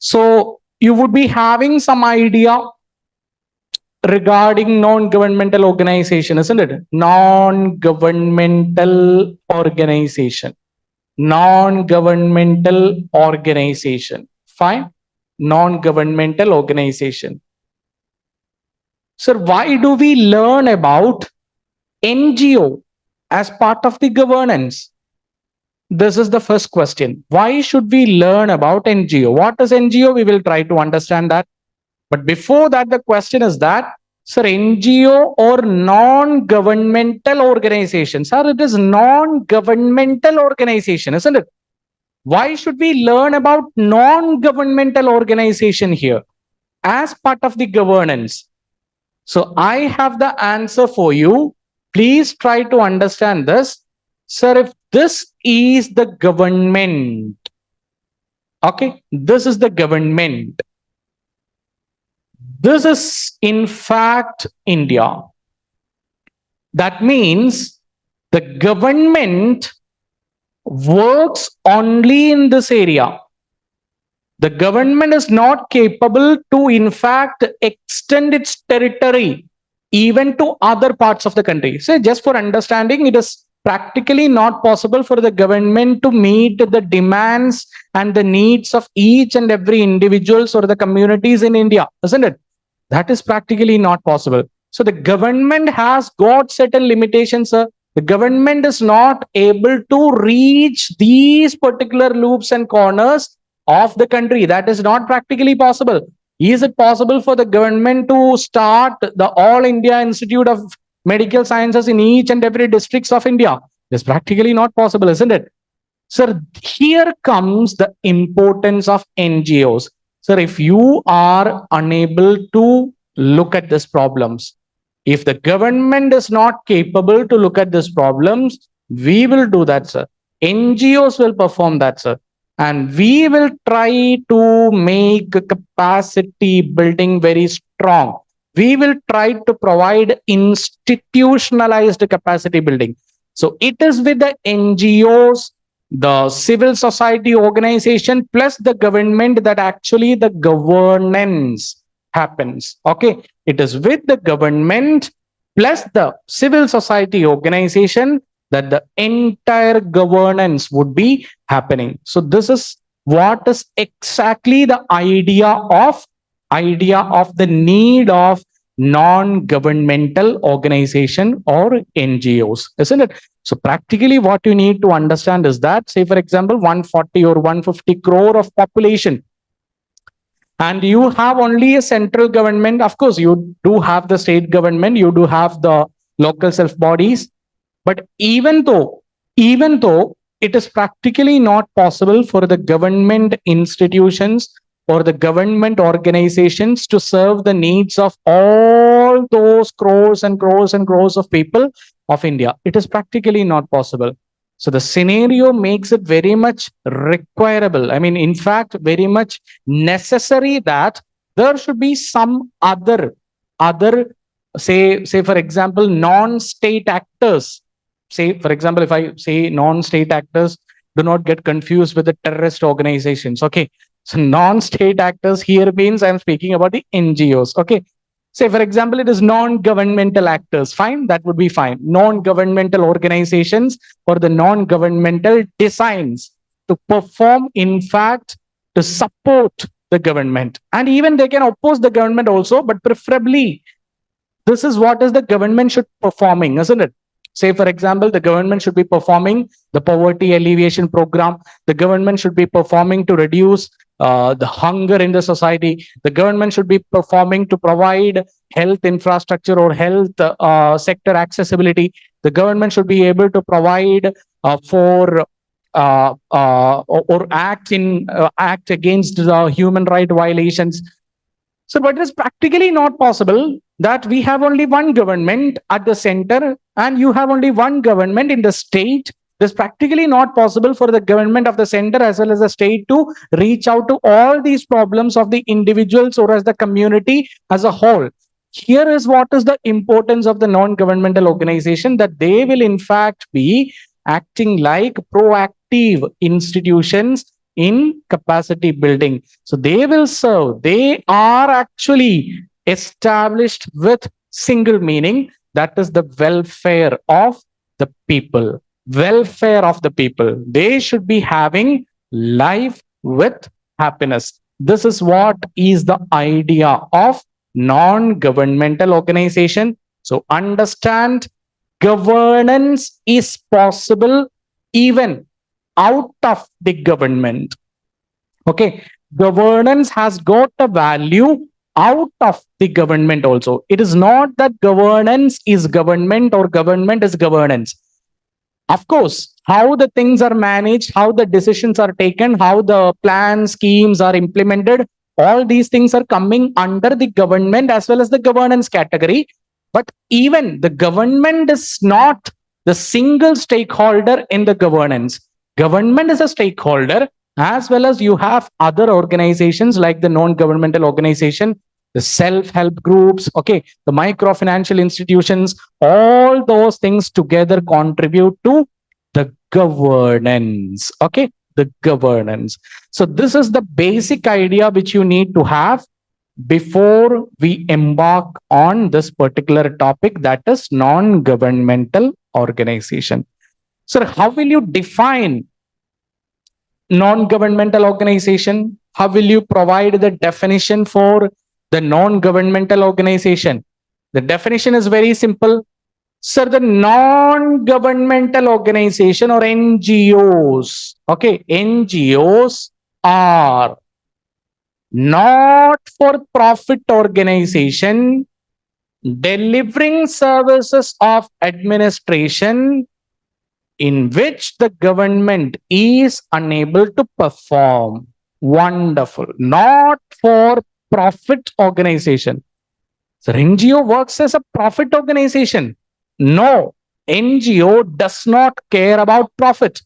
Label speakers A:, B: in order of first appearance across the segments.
A: So you would be having some idea regarding non-governmental organization, isn't it? Non-governmental organization. Non-governmental organization. Fine. Non-governmental organization. Sir, why do we learn about NGO as part of the governance? This is the first question. Why should we learn about NGO? What is NGO? We will try to understand that. But before that, the question is that, sir, NGO or non-governmental organization? Sir, it is non-governmental organization, isn't it? Why should we learn about non-governmental organization here as part of the governance? So I have the answer for you. Please try to understand this. Sir, if this is the government, okay, this is the government. This is in fact India. That means the government works only in this area. The government is not capable to, in fact, extend its territory even to other parts of the country. So just for understanding, it is practically not possible for the government to meet the demands and the needs of each and every individuals or the communities in India, isn't it? That is practically not possible. So the government has got certain limitations, sir. The government is not able to reach these particular loops and corners of the country. That is not practically possible. Is it possible for the government to start the All India Institute of Medical Sciences in each and every districts of India? It's practically not possible, isn't it? Sir, here comes the importance of NGOs. Sir, if you are unable to look at these problems, if the government is not capable to look at these problems, we will do that, sir. NGOs will perform that, sir. And we will try to make capacity building very strong. We will try to provide institutionalized capacity building. So it is with the NGOs, the civil society organization, plus the government that actually the governance happens. Okay. It is with the government plus the civil society organization that the entire governance would be happening. So this is what is exactly the idea of the need of non-governmental organization or NGOs, isn't it? So practically what you need to understand is that, say for example, 140 or 150 crore of population, and you have only a central government. Of course, you do have the state government, you do have the local self bodies. But even though it is practically not possible for the government institutions or the government organizations to serve the needs of all those crores and crores and crores of people of India, it is practically not possible. So the scenario makes it very much requirable. I mean, in fact, very much necessary that there should be some other, say for example, non-state actors. Say, for example, if I say non-state actors, do not get confused with the terrorist organizations. Okay. So non-state actors here means I'm speaking about the NGOs. Okay. Say, for example, it is non-governmental actors. Fine. That would be fine. Non-governmental organizations or the non-governmental designs to perform, in fact, to support the government. And even they can oppose the government also, but preferably this is what is the government should performing, isn't it? Say, for example, the government should be performing the poverty alleviation program. The government should be performing to reduce the hunger in the society. The government should be performing to provide health infrastructure or health sector accessibility. The government should be able to provide for or act against the human right violations. So, but it is practically not possible that we have only one government at the center and you have only one government in the state. It is practically not possible for the government of the center as well as the state to reach out to all these problems of the individuals or as the community as a whole. Here is what is the importance of the non-governmental organization, that they will in fact be acting like proactive institutions in capacity building. So they will serve. They are actually established with single meaning, that is the welfare of the people. Welfare of the people. They should be having life with happiness. This is what is the idea of non-governmental organization. So understand, governance is possible even out of the government. Okay, governance has got a value out of the government also. It is not that governance is government or government is governance. Of course, how the things are managed, how the decisions are taken, how the plans, schemes are implemented, all these things are coming under the government as well as the governance category. But even the government is not the single stakeholder in the governance. Government is a stakeholder, as well as you have other organizations like the non-governmental organization, the self-help groups, okay, the microfinancial institutions. All those things together contribute to the governance. Okay, the governance. So this is the basic idea which you need to have before we embark on this particular topic, that is non-governmental organization. So how will you define non-governmental organization? How will you provide the definition for the non-governmental organization? The definition is very simple. Sir, the non-governmental organization or NGOs, okay, NGOs are not for profit organization delivering services of administration in which the government is unable to perform. Wonderful. Not for profit organization. So NGO works as a profit organization. No, NGO does not care about profit.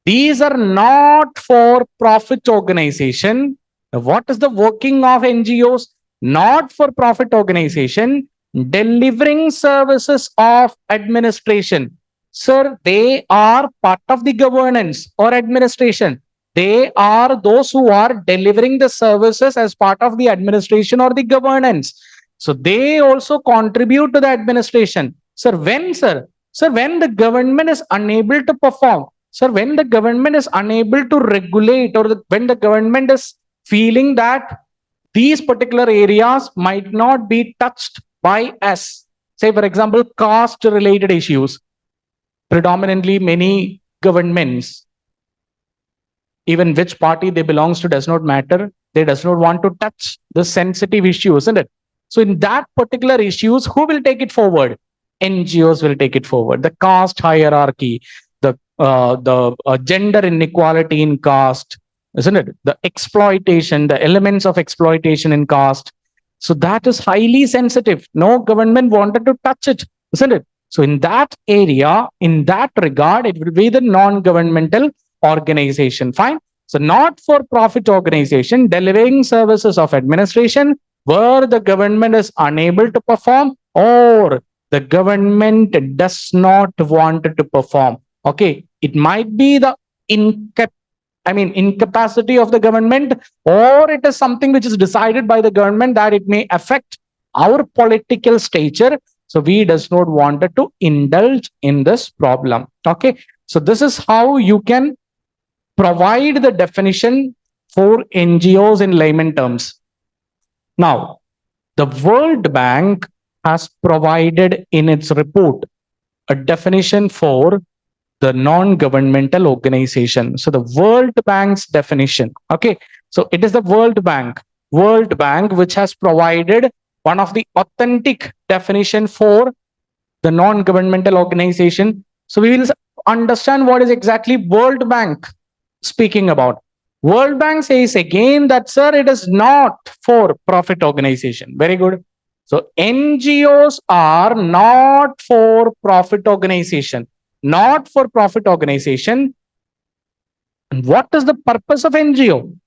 A: These are not for profit organization. What is the working of NGOs? Not for profit organization delivering services of administration. Sir, they are part of the governance or administration. They are those who are delivering the services as part of the administration or the governance. So they also contribute to the administration. Sir, when, sir? Sir, when the government is unable to perform, sir, when the government is unable to regulate, or when the government is feeling that these particular areas might not be touched by us, say, for example, caste related issues, predominantly many governments, even which party they belongs to does not matter. They does not want to touch the sensitive issue, isn't it? So in that particular issues, who will take it forward? NGOs will take it forward. The caste hierarchy, the gender inequality in caste, isn't it? The exploitation, the elements of exploitation in caste. So that is highly sensitive. No government wanted to touch it, isn't it? So in that area, in that regard, it will be the non-governmental organization. Fine. So not for profit organization delivering services of administration where the government is unable to perform or the government does not want to perform. Okay, it might be the incapacity of the government, or it is something which is decided by the government that it may affect our political stature. So we does not want to indulge in this problem. Okay, so this is how you can provide the definition for NGOs in layman terms. Now, the World Bank has provided in its report a definition for the non-governmental organization. So the World Bank's definition, okay, so it is the World Bank which has provided one of the authentic definition for the non-governmental organization. So we will understand what is exactly World Bank speaking about. World Bank says again that, sir, it is not for profit organization. Very good. So NGOs are not for profit organization. Not for profit organization. And what is the purpose of NGO?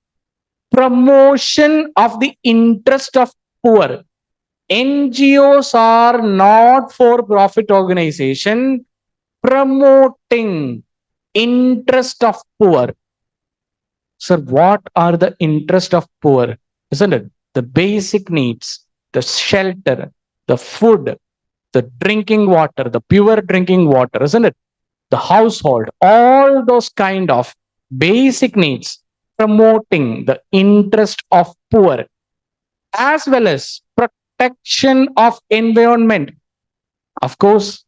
A: Promotion of the interest of poor. NGOs are not for profit organization promoting interest of poor. Sir, what are the interest of poor? Isn't it? The basic needs, the shelter, the food, the drinking water, the pure drinking water, isn't it? The household, all those kind of basic needs, promoting the interest of poor, as well as protection of environment. Of course,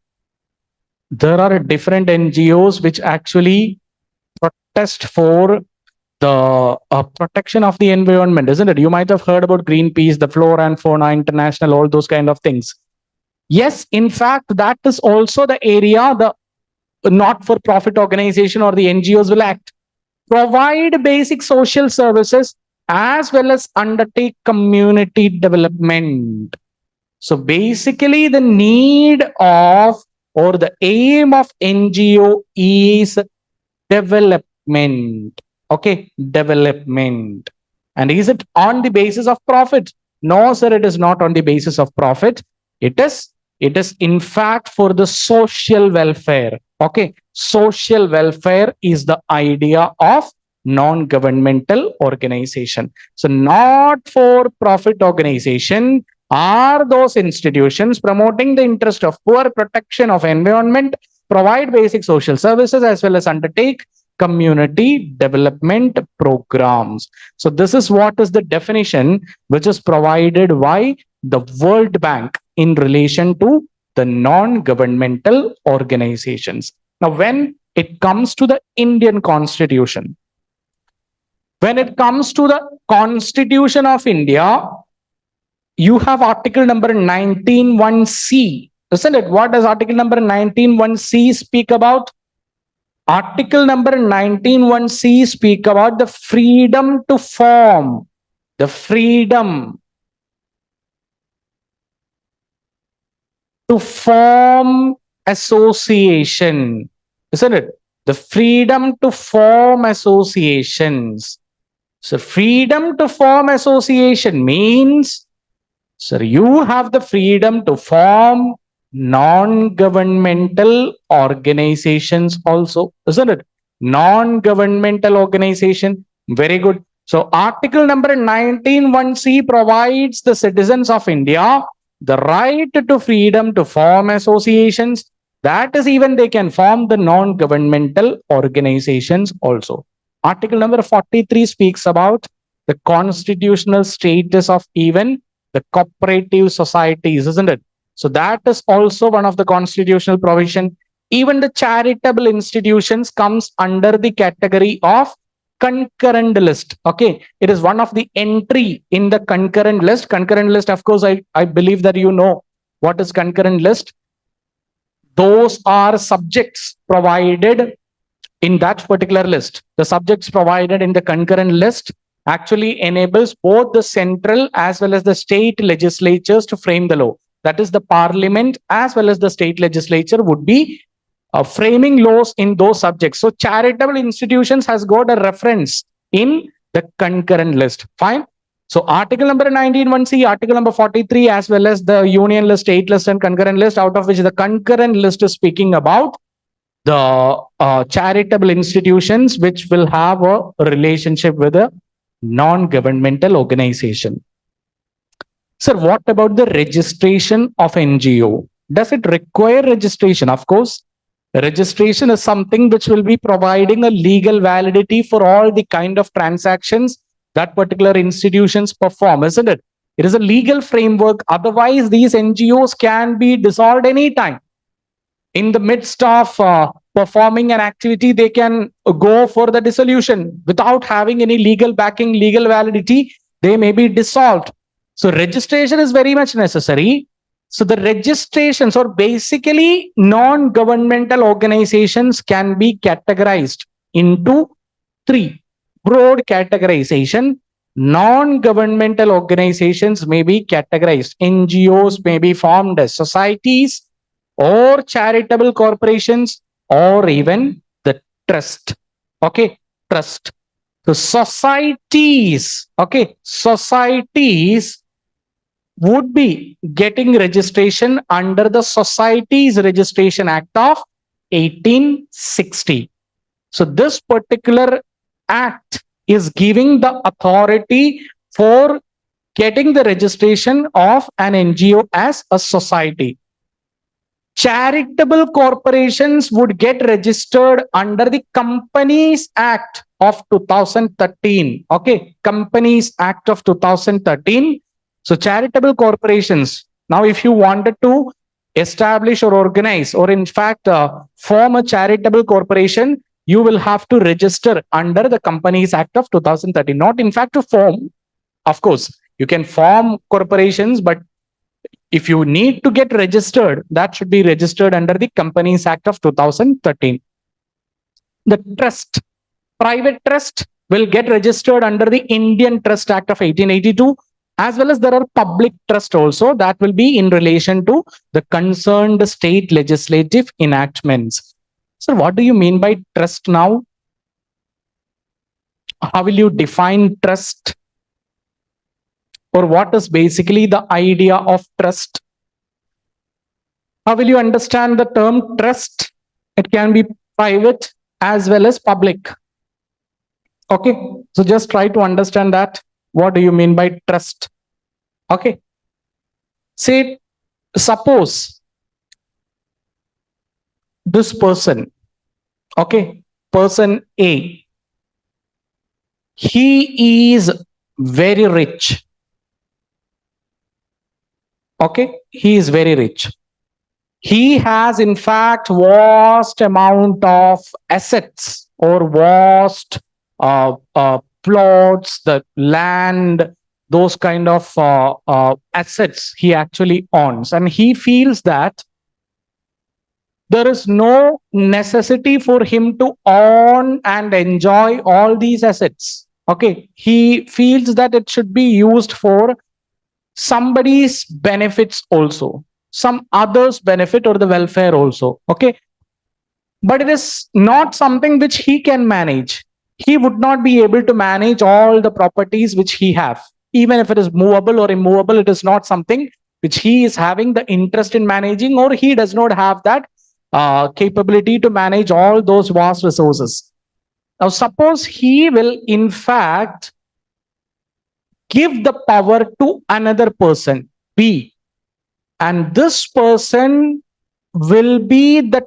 A: there are different NGOs which actually protest for the protection of the environment, isn't it? You might have heard about Greenpeace, the Flora and Fauna International, all those kind of things. Yes, in fact, that is also the area the not-for-profit organization or the NGOs will act. Provide basic social services as well as undertake community development. So basically, the need of or the aim of NGO is development. Okay, development. And is it on the basis of profit? No, sir, it is not on the basis of profit. It is in fact for the social welfare. Okay, social welfare is the idea of non-governmental organization. So not for profit organization are those institutions promoting the interest of poor, protection of environment, provide basic social services, as well as undertake community development programs. So this is what is the definition which is provided by the World Bank in relation to the non-governmental organizations. Now, when it comes to the Indian Constitution, when it comes to the Constitution of India, you have article number 19(1)(c), isn't it? What does article number 19(1)(c) speak about? Article number 19(1)(c) speak about the freedom to form, the freedom to form association, isn't it? The freedom to form associations. So freedom to form association means, sir, you have the freedom to form non-governmental organizations also, isn't it? Non-governmental organization. Very good. So article number 19(1)(c) provides the citizens of India the right to freedom to form associations. That is, even they can form the non-governmental organizations also. Article number 43 speaks about the constitutional status of even the cooperative societies, isn't it? So that is also one of the constitutional provision. Even the charitable institutions comes under the category of concurrent list. Okay, it is one of the entry in the concurrent list. Concurrent list, of course, I believe that you know what is concurrent list. Those are subjects provided in that particular list. The subjects provided in the concurrent list actually enables both the central as well as the state legislatures to frame the law. That is, the parliament as well as the state legislature would be framing laws in those subjects. So charitable institutions has got a reference in the concurrent list. Fine. So article number 19(1)(c), article number 43, as well as the union list, state list, and concurrent list, out of which the concurrent list is speaking about the charitable institutions which will have a relationship with a non-governmental organization. Sir, what about the registration of NGO? Does it require registration? Of course, registration is something which will be providing a legal validity for all the kind of transactions that particular institutions perform, isn't it? It is a legal framework. Otherwise, these NGOs can be dissolved anytime. In the midst of performing an activity, they can go for the dissolution without having any legal backing, legal validity. They may be dissolved. So registration is very much necessary. So the registrations, or basically non-governmental organizations, can be categorized into three. Broad categorization. Non-governmental organizations may be categorized. NGOs may be formed as societies or charitable corporations or even the trust. Okay, trust. So societies, okay, societies would be getting registration under the Societies Registration Act of 1860. So this particular act is giving the authority for getting the registration of an NGO as a society. Charitable corporations would get registered under the Companies Act of 2013. Okay, Companies Act of 2013. So charitable corporations. Now, if you wanted to establish or organize, or in fact form a charitable corporation, you will have to register under the Companies Act of 2013. Not in fact to form. Of course, you can form corporations, but if you need to get registered, that should be registered under the Companies Act of 2013. The trust, private trust, will get registered under the Indian Trust Act of 1882, as well as there are public trust also that will be in relation to the concerned state legislative enactments. So what do you mean by trust now? How will you define trust? Or what is basically the idea of trust? How will you understand the term trust? It can be private as well as public. Okay, so just try to understand that. What do you mean by trust? Okay, say, suppose this person, okay, person A, he is very rich. Okay, he is very rich. He has in fact vast amount of assets or vast plots, the land, those kind of assets he actually owns, and he feels that there is no necessity for him to own and enjoy all these assets. Okay, he feels that it should be used for somebody's benefits also, some others benefit or the welfare also. Okay, but it is not something which he can manage. He would not be able to manage all the properties which he have. Even if it is movable or immovable, it is not something which he is having the interest in managing, or he does not have that capability to manage all those vast resources. Now suppose he will in fact give the power to another person, B, and this person will be the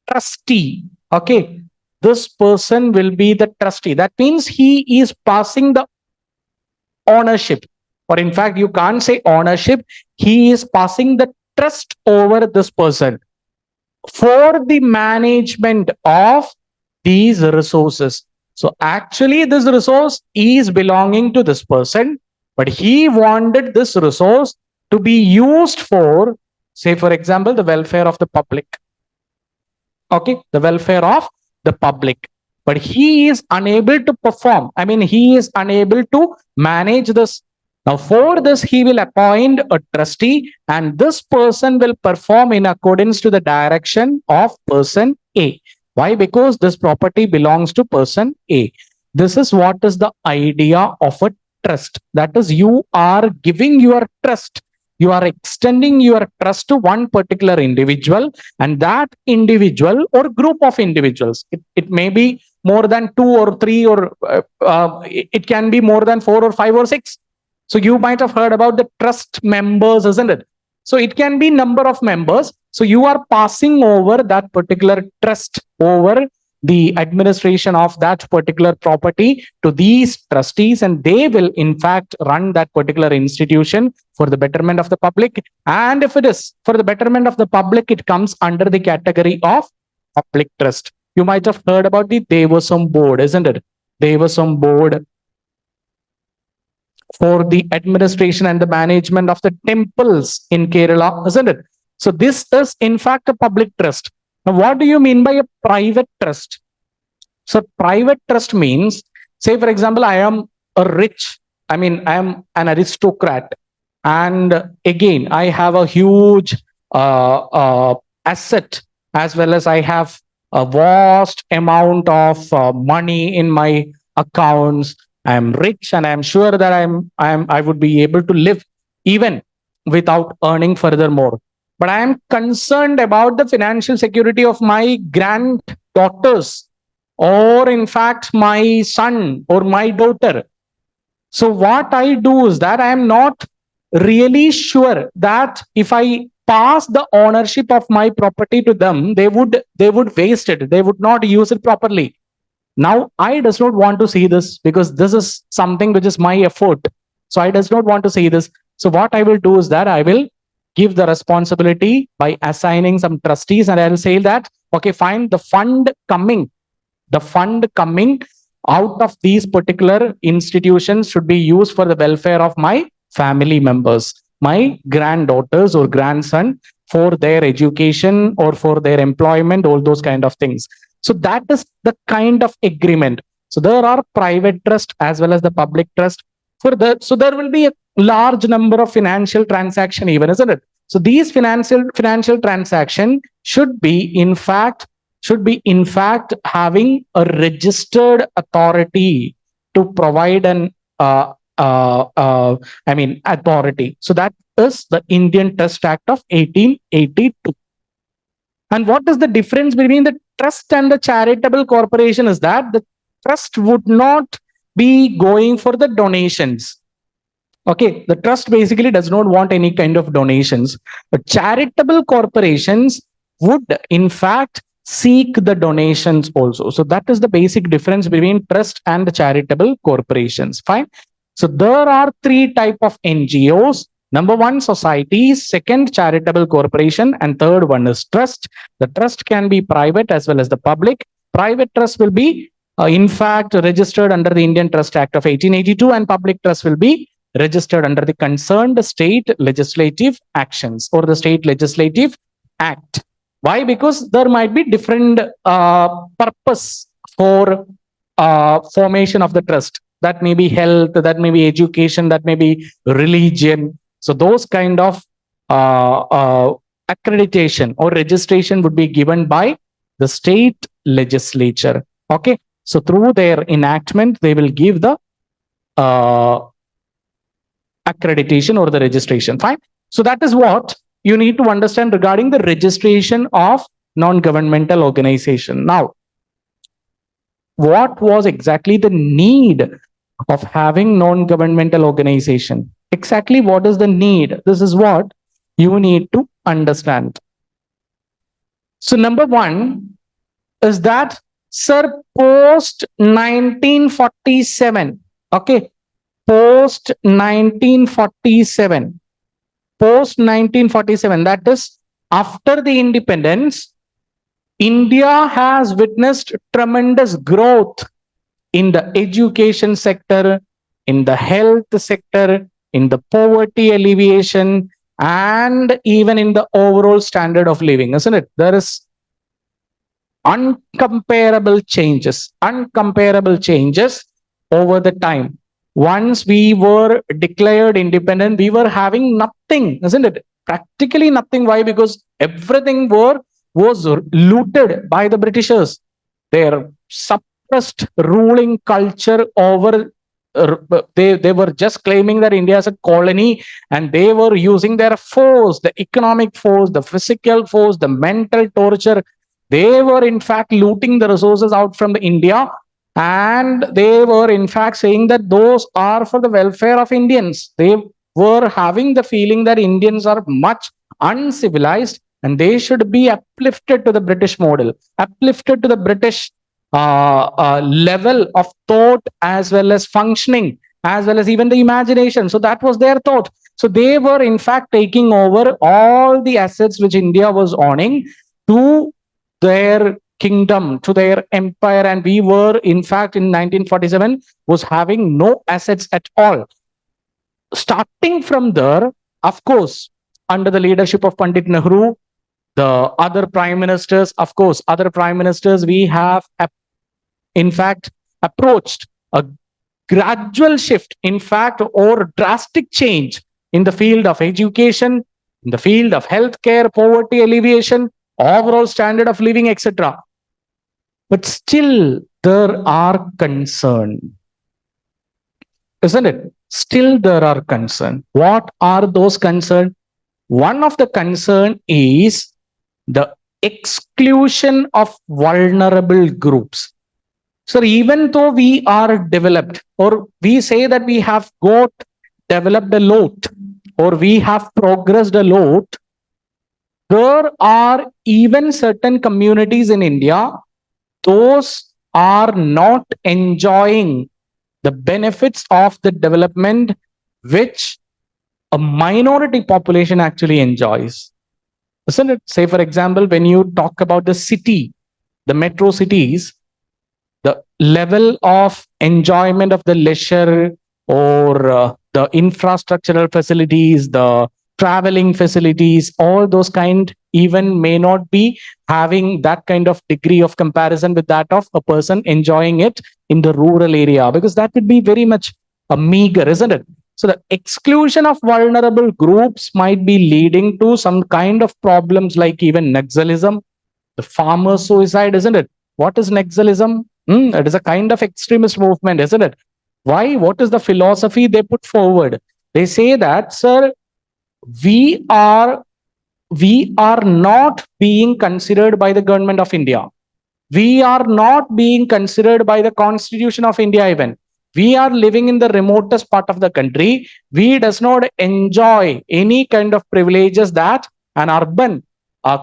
A: trustee. Okay, this person will be the trustee. That means he is passing the ownership, or in fact you can't say ownership, he is passing the trust over this person for the management of these resources. So actually this resource is belonging to this person, but he wanted this resource to be used for, say for example, the welfare of the public. Okay, the welfare of the public. But he is unable to perform. I mean, he is unable to manage this. Now, for this, he will appoint a trustee, and this person will perform in accordance to the direction of person A. Why? Because this property belongs to person A. This is what is the idea of a trust. That is, you are giving your trust. You are extending your trust to one particular individual, and that individual or group of individuals, it may be more than 2 or 3, or it can be more than 4 or 5 or 6. So you might have heard about the trust members, isn't it? So it can be number of members. So you are passing over that particular trust over the administration of that particular property to these trustees, and they will in fact run that particular institution for the betterment of the public. And if it is for the betterment of the public, it comes under the category of public trust. You might have heard about the Devasam board, isn't it? Devasam board for the administration and the management of the temples in Kerala, isn't it? So this is in fact a public trust. Now, what do you mean by a private trust? So private trust means, say for example, I am I am an aristocrat, and again, I have a huge asset, as well as I have a vast amount of money in my accounts. I am rich, and I am sure that I would be able to live even without earning furthermore. But I am concerned about the financial security of my granddaughters. or in fact my son or my daughter. So what I do is that I am not really sure that if I pass the ownership of my property to them, they would waste it. They would not use it properly. Now I does not want to see this, because this is something which is my effort. So I does not want to see this. So what I will do is that I will give the responsibility by assigning some trustees, and I will say that, okay, fine, the fund coming out of these particular institutions should be used for the welfare of my family members, my granddaughters or grandson, for their education or for their employment, all those kind of things. So that is the kind of agreement. So there are private trust as well as the public trust. So there will be a large number of financial transaction even, isn't it? So these financial transaction should be in fact having a registered authority to provide an authority. So that is the Indian Trust Act of 1882. And what is the difference between the trust and the charitable corporation is that the trust would not be going for the donations. Okay, the trust basically does not want any kind of donations, but charitable corporations would in fact seek the donations also. So that is the basic difference between trust and charitable corporations. Fine. So there are three type of NGOs. Number one, societies, second, charitable corporation, and third one is trust. The trust can be private as well as the public. Private trust will be in fact registered under the Indian Trust Act of 1882, and public trust will be registered under the concerned state legislative actions or the state legislative act. Why? Because there might be different purpose for formation of the trust. That may be health, that may be education, that may be religion. So those kind of accreditation or registration would be given by the state legislature. Okay, so through their enactment, they will give the accreditation or the registration. Fine. So that is what you need to understand regarding the registration of non-governmental organization. Now, what was exactly the need of having non-governmental organization? Exactly what is the need? This is what you need to understand. So number one is that, sir, post 1947, okay, post 1947, that is after the independence, India has witnessed tremendous growth in the education sector, in the health sector, in the poverty alleviation, and even in the overall standard of living, isn't it? There is uncomparable changes over the time. Once we were declared independent, we were having nothing, isn't it? Practically nothing. Why? Because everything was looted by the Britishers. Their suppressed ruling culture over they were just claiming that India is a colony, and they were using their force, the economic force, the physical force, the mental torture. They were in fact looting the resources out from the India, and they were in fact saying that those are for the welfare of Indians. They were having the feeling that Indians are much uncivilized and they should be uplifted to the British model, uplifted to the British level of thought as well as functioning, as well as even the imagination. So that was their thought. So they were in fact taking over all the assets which India was owning to their kingdom, to their empire, and we were in fact in 1947 was having no assets at all. Starting from there, of course, under the leadership of Pandit Nehru, the other prime ministers, we have in fact approached a gradual shift, in fact, or drastic change in the field of education, in the field of healthcare, poverty alleviation, overall standard of living, etc. But still there are concerns, isn't it? Still there are concerns. What are those concerns? One of the concern is the exclusion of vulnerable groups. So even though we are developed, or we say that we have got developed a lot, or we have progressed a lot, there are even certain communities in India, those are not enjoying the benefits of the development which a minority population actually enjoys. Isn't it? Say, for example, when you talk about the city, the metro cities, the level of enjoyment of the leisure, or the infrastructural facilities, the traveling facilities, all those kind even may not be having that kind of degree of comparison with that of a person enjoying it in the rural area, because that would be very much a meager, isn't it? So the exclusion of vulnerable groups might be leading to some kind of problems like even Naxalism, the farmer suicide, isn't it? What is Naxalism? It is a kind of extremist movement, isn't it? Why? What is the philosophy they put forward? They say that, sir, we are we are not being considered by the government of India. We are not being considered by the Constitution of India even. We are living in the remotest part of the country. We does not enjoy any kind of privileges that an urban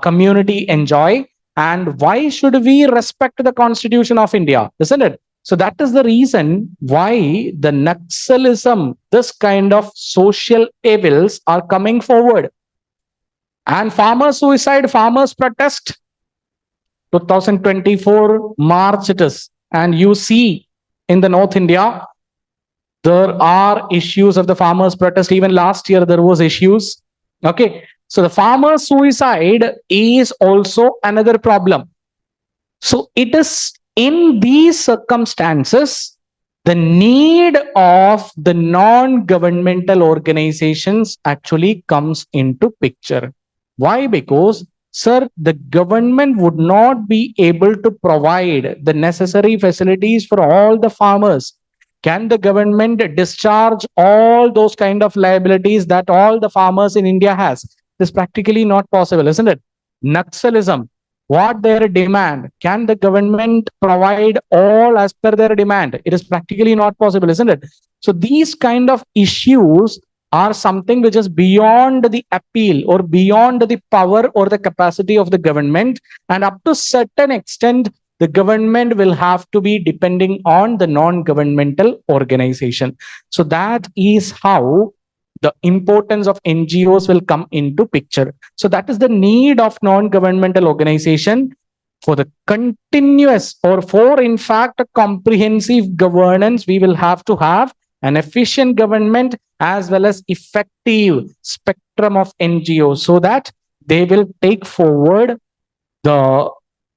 A: community enjoy. And why should we respect the Constitution of India? Isn't it? So that is the reason why the Naxalism, this kind of social evils are coming forward. And farmer suicide, farmers protest, 2024 March it is. And you see in the North India, there are issues of the farmers protest. Even last year there was issues. Okay. So the farmer suicide is also another problem. So it is in these circumstances, the need of the non-governmental organizations actually comes into picture. Why? Because, sir, the government would not be able to provide the necessary facilities for all the farmers. Can the government discharge all those kind of liabilities that all the farmers in India has? It is practically not possible, isn't it? Naxalism, what their demand, can the government provide all as per their demand? It is practically not possible, isn't it? So these kind of issues are something which is beyond the appeal or beyond the power or the capacity of the government, and up to certain extent the government will have to be depending on the non-governmental organization. So that is how the importance of NGOs will come into picture. So that is the need of non-governmental organization for the continuous, or for in fact a comprehensive governance. We will have to have an efficient government as well as effective spectrum of NGOs, so that they will take forward the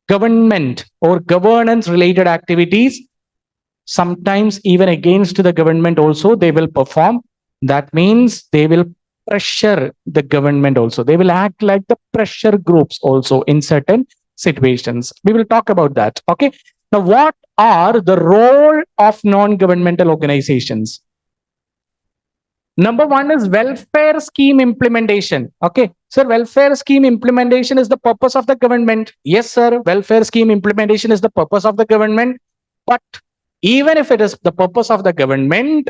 A: government or governance related activities. Sometimes even against the government also they will perform. That means they will pressure the government also. They will act like the pressure groups also in certain situations. We will talk about that. Okay. Now, what are the role of non-governmental organizations? Number one is welfare scheme implementation. Okay. Sir, welfare scheme implementation is the purpose of the government. Yes, sir. Welfare scheme implementation is the purpose of the government. But even if it is the purpose of the government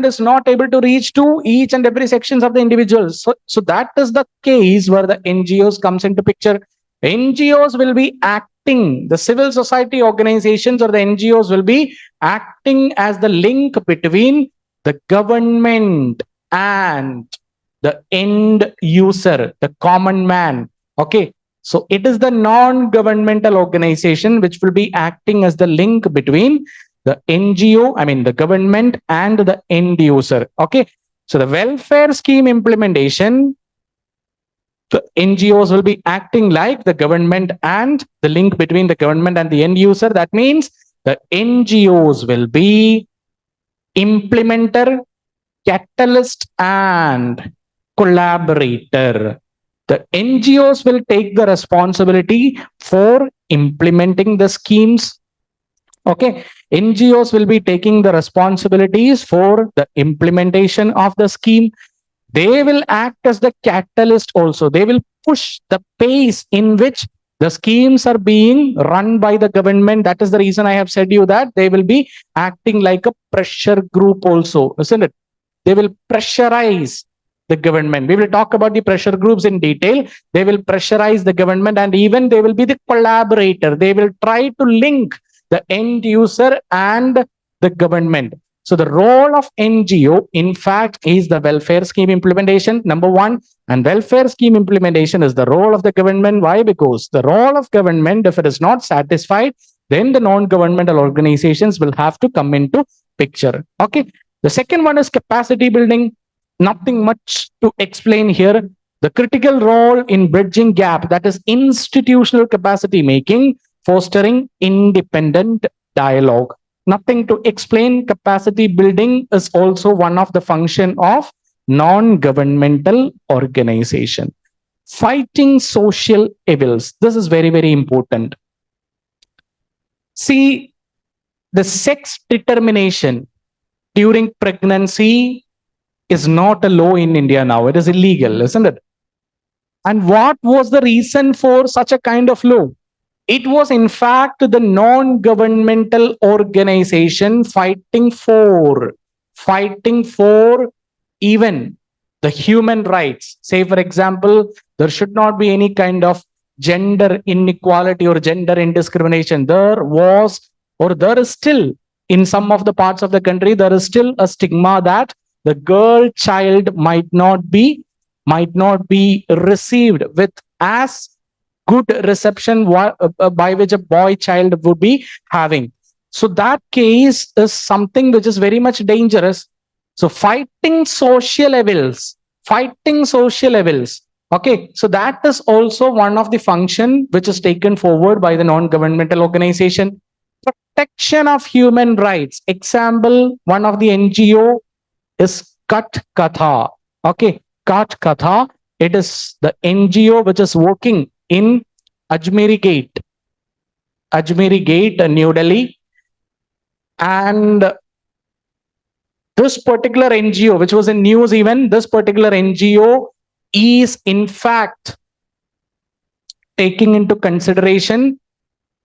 A: is not able to reach to each and every sections of the individuals. So that is the case where the NGOs comes into picture. NGOs will be acting, the civil society organizations or the NGOs will be acting as the link between the government and the end user, the common man. Okay. So it is the non-governmental organization which will be acting as the link between the NGO, I mean the government and the end user. Okay. So the welfare scheme implementation, the NGOs will be acting like the government and the link between the government and the end user. That means the NGOs will be implementer, catalyst, and collaborator. The NGOs will take the responsibility for implementing the schemes. Okay. NGOs will be taking the responsibilities for the implementation of the scheme. They will act as the catalyst also. They will push the pace in which The schemes are being run by the government. That is the reason I have said you that they will be acting like a pressure group also, isn't it? They will pressurize the government. We will talk about the pressure groups in detail. They will pressurize the government, and even they will be the collaborator. They will try to link the end user and the government. So the role of NGO, in fact, is the welfare scheme implementation, number one. And welfare scheme implementation is the role of the government. Why? Because the role of government, if it is not satisfied, then the non-governmental organizations will have to come into picture. Okay. The second one is capacity building. Nothing much to explain here. The critical role in bridging gap, that is institutional capacity making, fostering independent dialogue. Nothing to explain. Capacity building is also one of the function of non-governmental organization. Fighting social evils. This is very, very important. See, the sex determination during pregnancy is not a law in India now. It is illegal, isn't it? And what was the reason for such a kind of law? It was, in fact, the non-governmental organization fighting for even the human rights. Say, for example, there should not be any kind of gender inequality or gender indiscrimination. There was, or there is still, in some of the parts of the country, there is still a stigma that the girl child might not be received with as good reception by which a boy child would be having. So that case is something which is very much dangerous. So fighting social evils. Okay, so that is also one of the function which is taken forward by the non-governmental organization. Protection of human rights. Example, one of the NGO is Kat Katha. Okay, Kat Katha. It is the NGO which is working in Ajmeri Gate, New Delhi. And this particular NGO, which was in news even, this particular NGO is in fact taking into consideration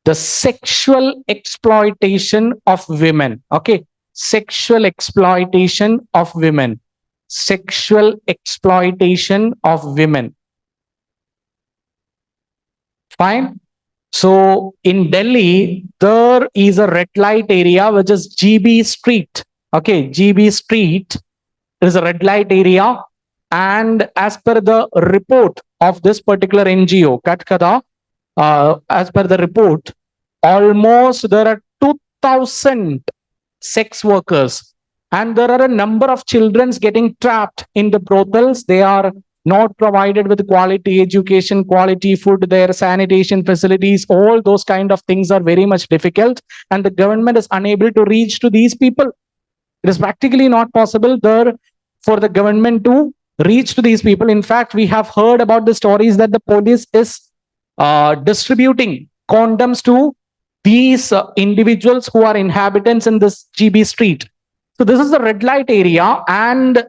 A: the sexual exploitation of women. Okay, sexual exploitation of women. Fine. So in Delhi, there is a red light area which is GB Street. Okay, GB Street is a red light area. And as per the report of this particular NGO, Katkada, as per the report, almost there are 2,000 sex workers. And there are a number of children getting trapped in the brothels. They are not provided with quality education, quality food, their sanitation facilities, all those kind of things are very much difficult. And the government is unable to reach to these people. It is practically not possible there for the government to reach to these people. In fact, we have heard about the stories that the police is distributing condoms to these individuals who are inhabitants in this GB Street. So this is the red light area. And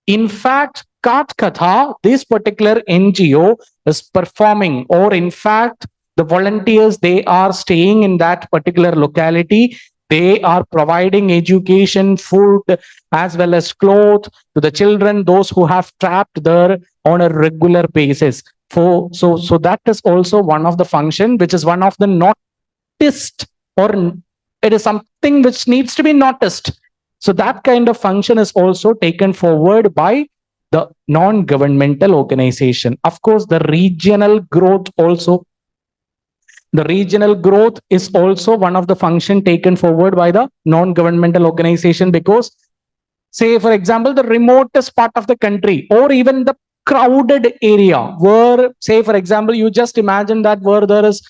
A: in fact, Kat Katha, this particular NGO is performing, or in fact, the volunteers, they are staying in that particular locality. They are providing education, food, as well as clothes to the children, those who have trapped there on a regular basis. So that is also one of the function, which is one of the noticed, or it is something which needs to be noticed. So that kind of function is also taken forward by the non-governmental organization. Of course, the regional growth also. The regional growth is also one of the function taken forward by the non-governmental organization, because, say, for example, the remotest part of the country, or even the crowded area where, say, for example, you just imagine that where there is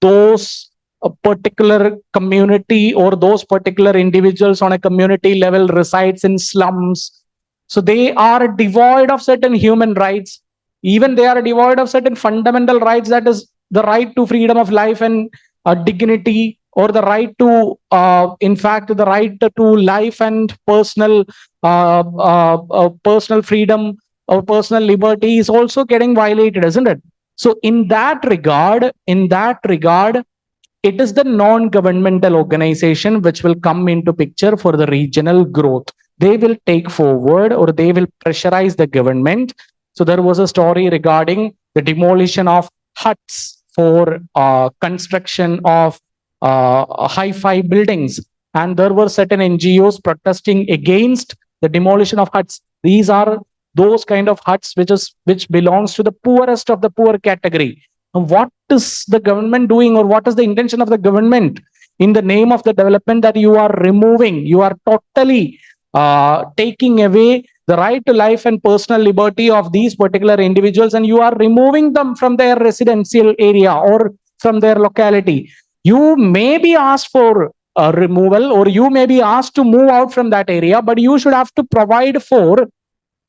A: those a particular community or those particular individuals on a community level resides in slums. So they are devoid of certain human rights. Even they are devoid of certain fundamental rights, that is the right to freedom of life and dignity, or the right to, in fact, the right to life and personal freedom or personal liberty is also getting violated, isn't it? So in that regard, it is the non-governmental organization which will come into picture for the regional growth. They will take forward or they will pressurize the government. So there was a story regarding the demolition of huts for construction of hi-fi buildings, and there were certain NGOs protesting against the demolition of huts. These are those kind of huts which belongs to the poorest of the poor category. What is the government doing, or what is the intention of the government in the name of the development, that you are removing, you are totally taking away the right to life and personal liberty of these particular individuals, and you are removing them from their residential area or from their locality. You may be asked for removal, or you may be asked to move out from that area, but you should have to provide for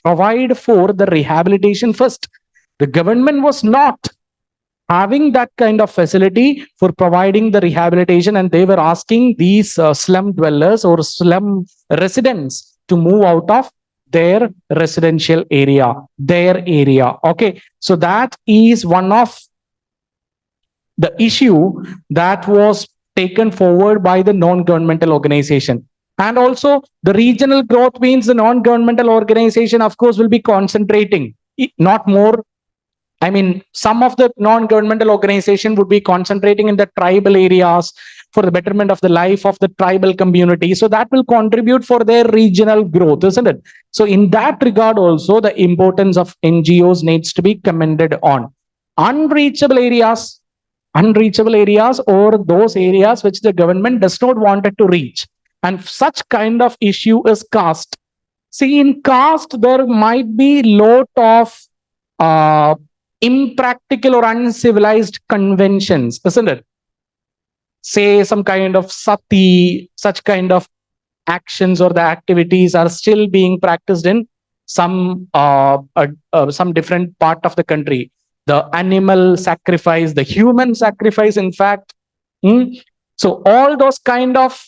A: the rehabilitation first. The government was not having that kind of facility for providing the rehabilitation, and they were asking these slum dwellers or slum residents to move out of their residential area, okay. So that is one of the issue that was taken forward by the non-governmental organization. And also the regional growth means the non-governmental organization, of course, will be concentrating, not more. I mean, some of the non-governmental organization would be concentrating in the tribal areas for the betterment of the life of the tribal community. So that will contribute for their regional growth, isn't it? So in that regard also, the importance of NGOs needs to be commended on. Unreachable areas, or those areas which the government does not want it to reach. And such kind of issue is caste. See, in caste, there might be lot of impractical or uncivilized conventions, isn't it? Say some kind of sati, such kind of actions or the activities are still being practiced in some different part of the country. The animal sacrifice, the human sacrifice, in fact. So all those kind of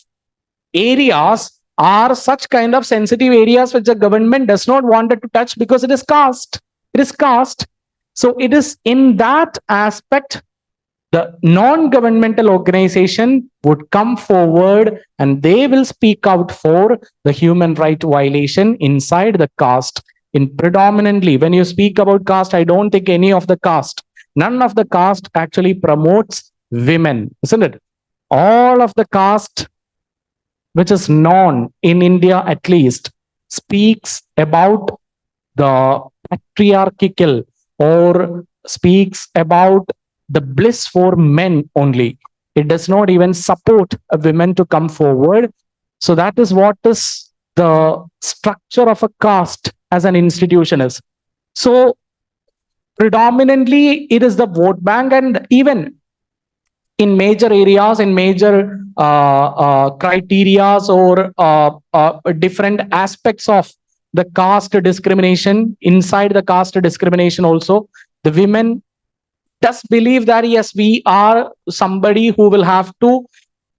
A: areas are such kind of sensitive areas which the government does not want it to touch because it is caste. So it is in that aspect the non-governmental organization would come forward and they will speak out for the human right violation inside the caste. In predominantly, when you speak about caste, I don't think none of the caste actually promotes women, isn't it? All of the caste which is known in India at least speaks about the patriarchal, or speaks about the bliss for men only. It does not even support a woman to come forward. So that is what is the structure of a caste as an institution is. So predominantly it is the vote bank, and even in major areas, in major criterias or different aspects of the caste discrimination, inside the caste discrimination also, the women does believe that yes, we are somebody who will have to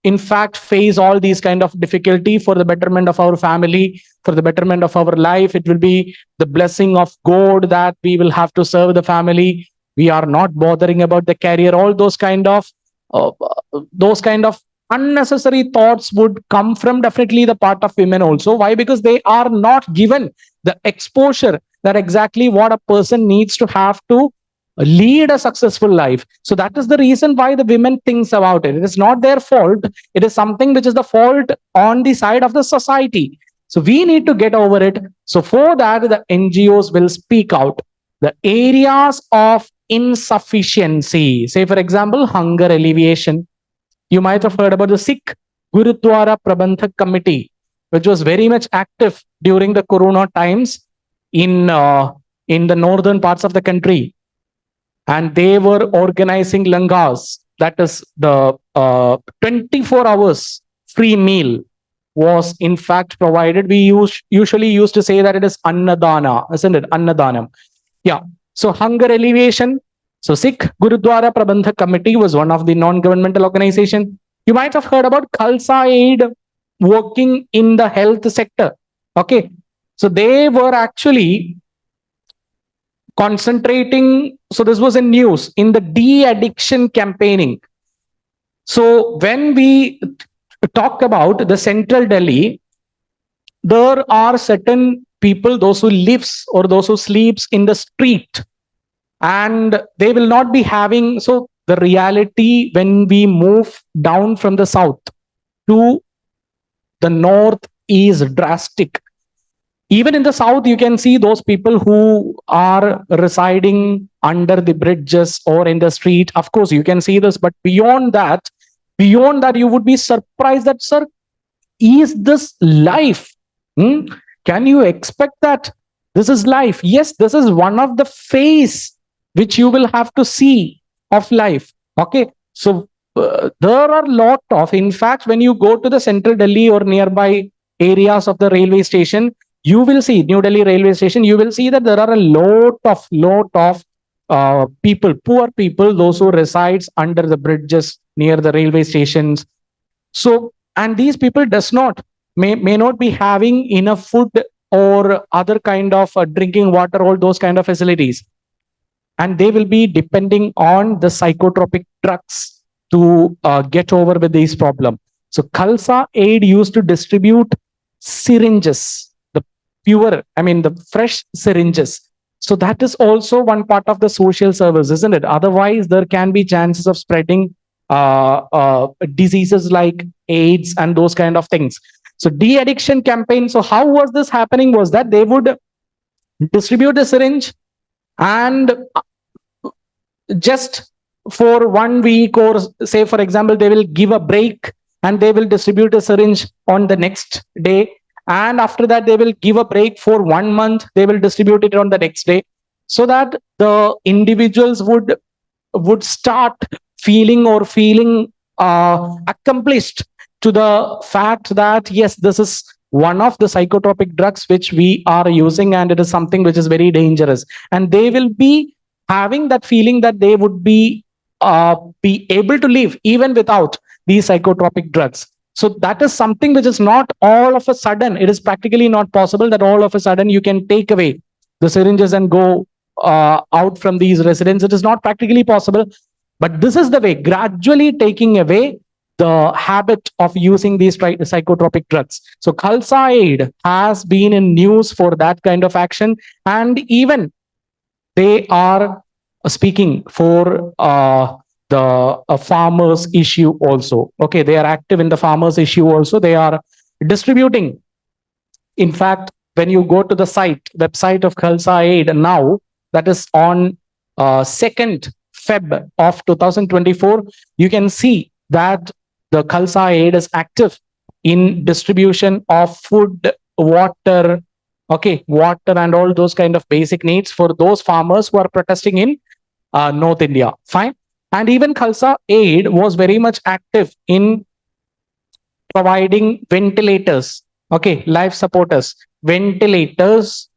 A: in fact face all these kind of difficulty for the betterment of our family, for the betterment of our life. It will be the blessing of God that we will have to serve the family. We are not bothering about the career. All uh, those kind of unnecessary thoughts would come from definitely the part of women also. Why? Because they are not given the exposure that exactly what a person needs to have to lead a successful life. So that is the reason why the women thinks about it. It is not their fault. It is something which is the fault on the side of the society. So we need to get over it. So for that, the NGOs will speak out. The areas of insufficiency, say for example, hunger alleviation. You might have heard about the Sikh Gurudwara Prabandhak Committee, which was very much active during the Corona times in the northern parts of the country. And they were organizing langas, that is the 24 hours free meal was in fact provided. We usually used to say that it is annadana, isn't it? Annadanam. Yeah. So hunger alleviation. So Sikh Gurudwara Prabandhak Committee was one of the non-governmental organization. You might have heard about Khalsa Aid working in the health sector. Okay. So they were actually concentrating. So this was in news in the de-addiction campaigning. So when we talk about the central Delhi, there are certain people, those who lives or those who sleeps in the street, and they will not be having. So the reality when we move down from the south to the north is drastic. Even in the south, you can see those people who are residing under the bridges or in the street. Of course, you can see this, but beyond that, you would be surprised that, sir, is this life? Hmm? Can you expect that this is life? Yes, this is one of the phase which you will have to see of life. Okay, so there are lot of, in fact, when you go to the central Delhi or nearby areas of the railway station, you will see New Delhi railway station. You will see that there are a lot of people, poor people, those who resides under the bridges near the railway stations. So, and these people does not may not be having enough food or other kind of drinking water, all those kind of facilities, and they will be depending on the psychotropic drugs to get over with this problem. So Khalsa Aid used to distribute syringes, the pure, I mean the fresh syringes. So that is also one part of the social service, isn't it? Otherwise, there can be chances of spreading diseases like AIDS and those kind of things. So de-addiction campaign. So how was this happening? Was that they would distribute the syringe, and just for 1 week, or say for example they will give a break and they will distribute a syringe on the next day, and after that they will give a break for 1 month, they will distribute it on the next day, so that the individuals would start feeling accomplished to the fact that yes, this is one of the psychotropic drugs which we are using, and it is something which is very dangerous, and they will be having that feeling that they would be able to live even without these psychotropic drugs. So that is something which is not all of a sudden, it is practically not possible that all of a sudden you can take away the syringes and go out from these residents. It is not practically possible, but this is the way, gradually taking away the habit of using these psychotropic drugs. So Khalsa Aid has been in news for that kind of action, and even they are speaking for the farmers issue also. Okay, they are active in the farmers issue also. They are distributing. In fact, when you go to the website of Khalsa Aid now, that is on 2nd Feb of 2024, you can see that the Khalsa Aid is active in distribution of food, water, okay, water and all those kind of basic needs for those farmers who are protesting in North India. Fine. And even Khalsa Aid was very much active in providing ventilators, okay, life supporters, ventilators.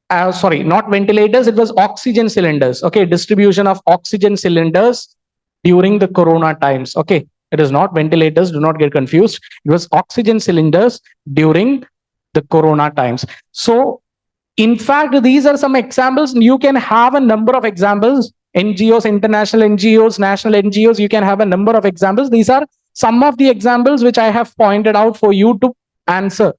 A: Sorry, not ventilators, it was oxygen cylinders, okay, distribution of oxygen cylinders during the corona times. Okay, it is not ventilators, do not get confused. It was oxygen cylinders during the corona times. So in fact, these are some examples. You can have a number of examples. NGOs, international NGOs, national NGOs, you can have a number of examples. These are some of the examples which I have pointed out for you to answer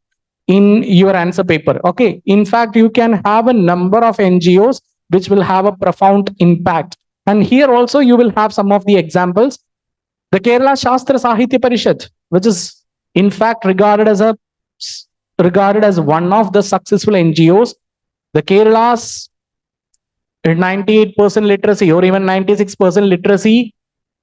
A: in your answer paper. Okay, in fact, you can have a number of NGOs which will have a profound impact. And here also you will have some of the examples. The Kerala Shastra Sahitya Parishad, which is in fact regarded as one of the successful NGOs. The Kerala's 98% literacy or even 96% literacy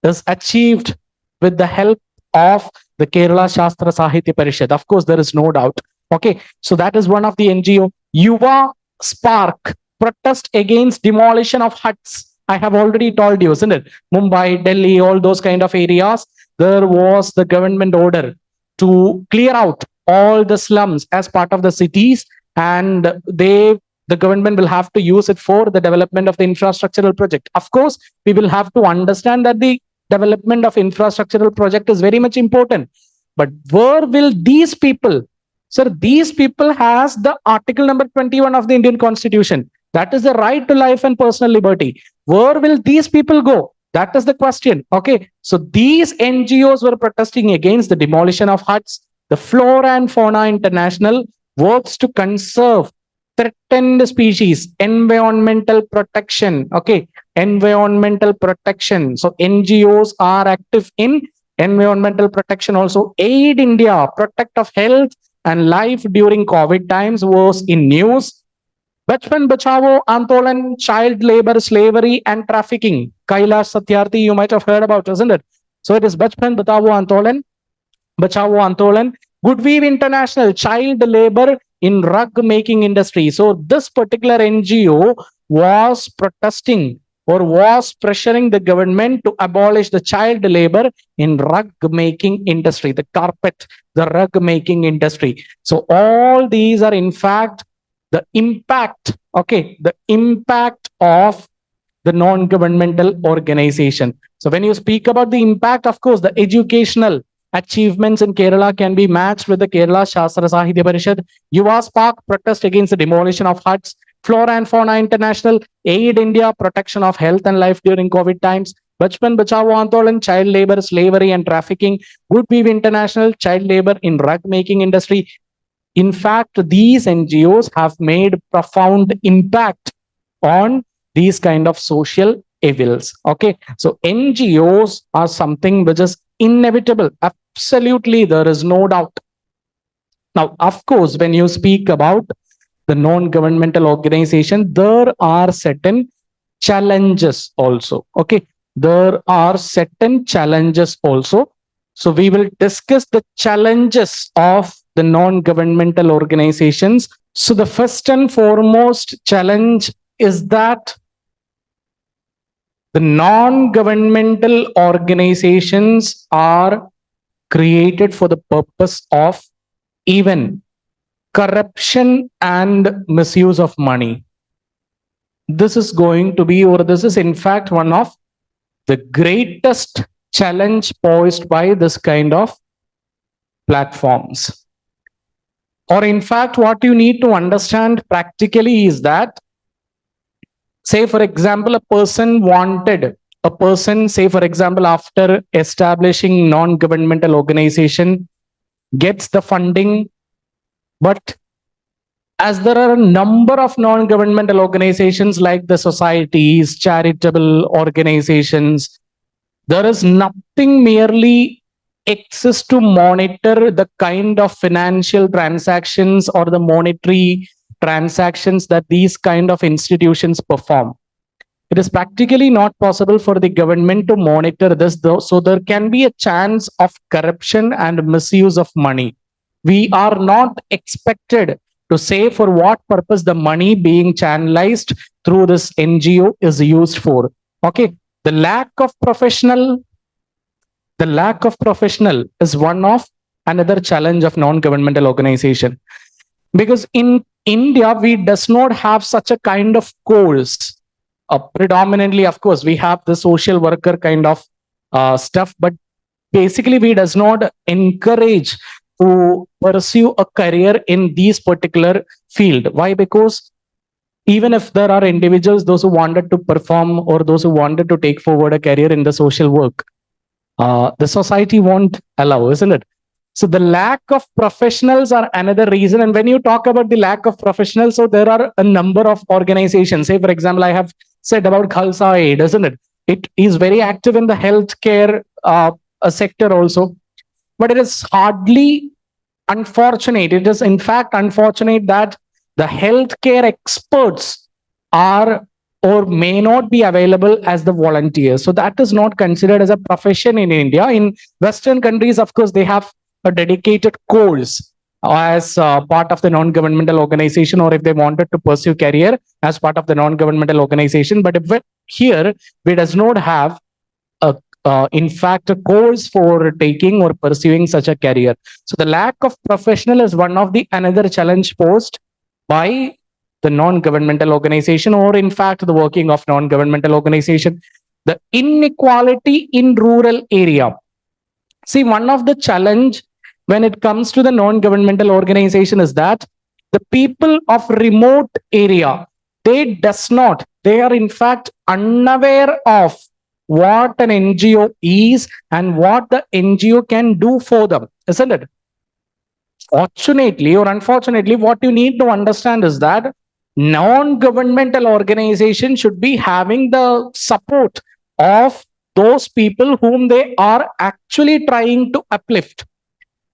A: is achieved with the help of the Kerala Shastra Sahitya Parishad. Of course, there is no doubt. Okay, so that is one of the NGO. Yuva Spark, protest against demolition of huts. I have already told you, isn't it? Mumbai, Delhi, all those kind of areas, there was the government order to clear out all the slums as part of the cities, and the government will have to use it for the development of the infrastructural project. Of course, we will have to understand that the development of infrastructural project is very much important. But where will these people Sir, these people has the article number 21 of the Indian Constitution. That is the right to life and personal liberty. Where will these people go? That is the question. Okay. So these NGOs were protesting against the demolition of huts. The Flora and Fauna International works to conserve threatened species, environmental protection. Okay. Environmental protection. So NGOs are active in environmental protection, also aid India, protect of health and life during COVID times was in news. Bachpan Bachao Andolan, child labor, slavery, and trafficking. Kailash Satyarthi, you might have heard about, isn't it? So it is Bachpan Bachao Andolan, Goodweave International, child labor in rug making industry. So this particular NGO was protesting or was pressuring the government to abolish the child labor in rug making industry, the carpet, the rug making industry. So all these are in fact the impact, okay, the impact of the non-governmental organization. So when you speak about the impact, of course, the educational achievements in Kerala can be matched with the Kerala Shastra Sahitya Parishad. Yuva Spark protest against the demolition of huts. Flora and Fauna International, Aid India, protection of health and life during COVID times. Bachpan Bachao Andolan, child labor, slavery and trafficking. Goodweave International, child labor in rug making industry. In fact, these NGOs have made profound impact on these kind of social evils. Okay, so NGOs are something which is inevitable. Absolutely, there is no doubt. Now, of course, when you speak about the non-governmental organization, there are certain challenges also. Okay, there are certain challenges also. So we will discuss the challenges of the non-governmental organizations. So the first and foremost challenge is that the non-governmental organizations are created for the purpose of even corruption and misuse of money. This is going to be, or this is in fact one of the greatest challenge posed by this kind of platforms. Or in fact, what you need to understand practically is that, say for example, say for example, after establishing non-governmental organization, gets the funding, but as there are a number of non-governmental organizations like the societies, charitable organizations, there is nothing merely exists to monitor the kind of financial transactions or the monetary transactions that these kind of institutions perform. It is practically not possible for the government to monitor this, though, so there can be a chance of corruption and misuse of money. We are not expected to say for what purpose the money being channelized through this NGO is used for. Okay, the lack of professional is one of another challenge of non-governmental organization, because in India we does not have such a kind of course. Predominantly, of course, we have the social worker kind of stuff, but basically we does not encourage to pursue a career in these particular field. Why? Because even if there are individuals, those who wanted to perform or those who wanted to take forward a career in the social work, the society won't allow, isn't it? So the lack of professionals are another reason. And when you talk about the lack of professionals, so there are a number of organizations. Say, for example, I have said about Khalsa Aid, isn't it? It is very active in the healthcare sector also. But it is hardly unfortunate. It is in fact unfortunate that the healthcare experts are or may not be available as the volunteers. So that is not considered as a profession in India. In Western countries, of course, they have a dedicated course as part of the non-governmental organization, or if they wanted to pursue career as part of the non-governmental organization. But if here we does not have in fact a course for taking or pursuing such a career. So the lack of professional is one of the another challenge posed by the non-governmental organization, or in fact the working of non-governmental organization. The inequality in rural area. See, one of the challenge when it comes to the non-governmental organization is that the people of remote area, they are in fact unaware of what an NGO is and what the NGO can do for them, isn't it? Fortunately or unfortunately, what you need to understand is that non-governmental organization should be having the support of those people whom they are actually trying to uplift.